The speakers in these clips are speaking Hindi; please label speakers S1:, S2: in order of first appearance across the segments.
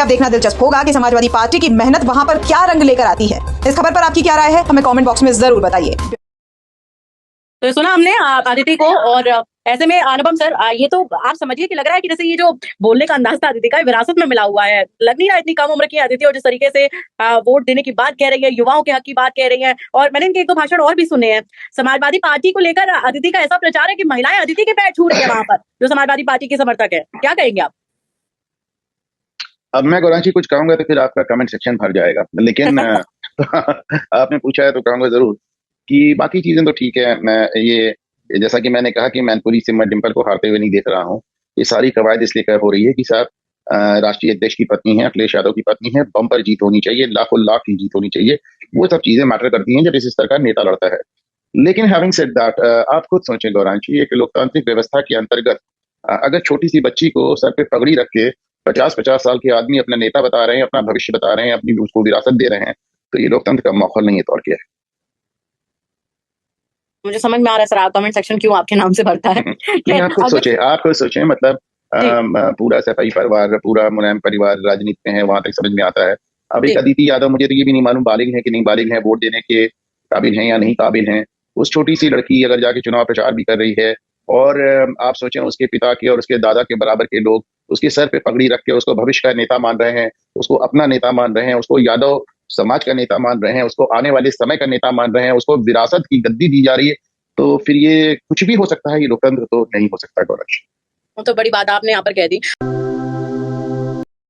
S1: अब देखना दिलचस्प होगा कि समाजवादी पार्टी की मेहनत वहां पर क्या रंग लेकर आती है। इस खबर पर आपकी क्या राय है, हमें कमेंट बॉक्स में जरूर बताइए।
S2: तो सुना हमने अदिति को, और ऐसे में अनुपम सर, ये तो आप समझिए कि लग रहा है कि जैसे ये जो बोलने का अंदाज था अदिति का, विरासत में मिला हुआ है। लग नहीं रहा इतनी कम उम्र की अदिति, और जिस तरीके से वोट देने की बात कह रही है, युवाओं के हक की बात कह रही है। और मैंने इनके एक दो भाषण और भी सुने हैं समाजवादी पार्टी को लेकर। अदिति का ऐसा प्रचार है कि महिलाएं अदिति के पैर छू रही है वहां पर, जो समाजवादी पार्टी के समर्थक है। क्या कहेंगे आप?
S3: अब मैं गौरांशी कुछ कहूंगा तो फिर आपका कमेंट सेक्शन भर जाएगा, लेकिन आपने पूछा है तो कहूंगा जरूर कि बाकी चीजें तो ठीक है। मैं ये जैसा कि मैंने कहा कि मैनपुरी से मैं डिंपल को हारते हुए नहीं देख रहा हूँ। ये सारी कवायद इसलिए हो रही है कि साहब राष्ट्रीय अध्यक्ष की पत्नी है, अखिलेश यादव की पत्नी है, बम्पर जीत होनी चाहिए, लाखों लाख की जीत होनी चाहिए। वो सब चीजें मैटर करती हैं जब इस स्तर का नेता लड़ता है। लेकिन हैविंग सेड दैट, आप खुद सोचें गौरांशी, एक लोकतांत्रिक व्यवस्था के अंतर्गत अगर छोटी सी बच्ची को सर पे पगड़ी रख के 50-50 साल के आदमी अपना नेता बता रहे हैं, अपना भविष्य बता रहे हैं, अपनी उसको विरासत दे रहे हैं, तो ये लोकतंत्र का माहौल नहीं है तो और क्या है।
S2: मुझे समझ में आ रहा है सर, आप कमेंट सेक्शन क्यों आपके नाम से भरता है।
S3: नहीं, आप खुद सोचें मतलब पूरा सफाई परिवार, पूरा मुलायम परिवार राजनीति में है, वहां तक समझ में आता है। अब एक अदिति यादव, मुझे तो ये भी नहीं मालूम बालिग है कि नहीं बालिग है, वोट देने के काबिल हैं या नहीं काबिल हैं। उस छोटी सी लड़की अगर जाके चुनाव प्रचार भी कर रही है, और आप सोचें उसके पिता के और उसके दादा के बराबर के लोग उसके सर पे पगड़ी रख के उसको भविष्य का नेता मान रहे हैं, उसको अपना नेता मान रहे हैं, उसको यादव समाज का नेता मान रहे हैं, उसको आने वाले समय का नेता मान रहे हैं, उसको विरासत की गद्दी दी जा रही है, तो फिर ये कुछ भी हो सकता है। ये लोकतंत्र तो नहीं हो सकता गौरक्ष।
S2: वो तो बड़ी बात आपने यहाँ पर कह दी।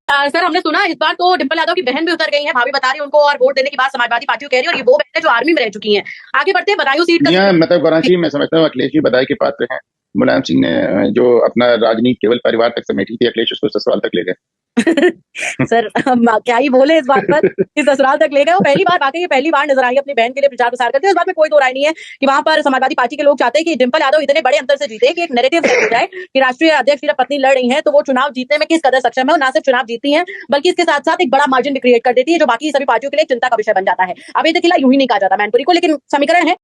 S2: सर, हमने सुना इस बार तो डिंपल यादव की बहन भी उतर गई है, भाभी बता रही है उनको, और वोट देने की बात समाजवादी पार्टी को कह रही है, और ये वो बहन है जो आर्मी में रह चुकी हैं। आगे बढ़ते हैं, बदायूं सीट का
S3: मतलब गौरांशी, मैं समझता हूँ अखिलेश जी बधाई के पात्र हैं। मुलायम सिंह ने जो अपना राजनीति केवल परिवार तक समेटी थी, अखिलेश उसको ससुराल तक ले गए।
S2: सर, हम क्या ही बोले इस बात पर कि ससुराल तक ले गए। वो पहली बार, वाकई ये पहली बार नजर आई अपनी बहन के लिए प्रचार प्रसार करते हैं। इस बात में कोई दो राय नहीं है कि वहां पर समाजवादी पार्टी के लोग चाहते हैं कि डिंपल यादव इतने बड़े अंतर से जीते कि एक नैरेटिव सेट हो जाए कि राष्ट्रीय अध्यक्ष की पत्नी लड़ रही है तो वो चुनाव जीतने में किस कदर सक्षम है। और ना सिर्फ चुनाव जीतती है बल्कि इसके साथ साथ एक बड़ा मार्जिन भी क्रिएट कर देती है, जो बाकी सभी पार्टियों के लिए चिंता का विषय बन जाता है। अब ये देखिए यूं ही नहीं कहा जाता मैनपुरी को, लेकिन समीकरण है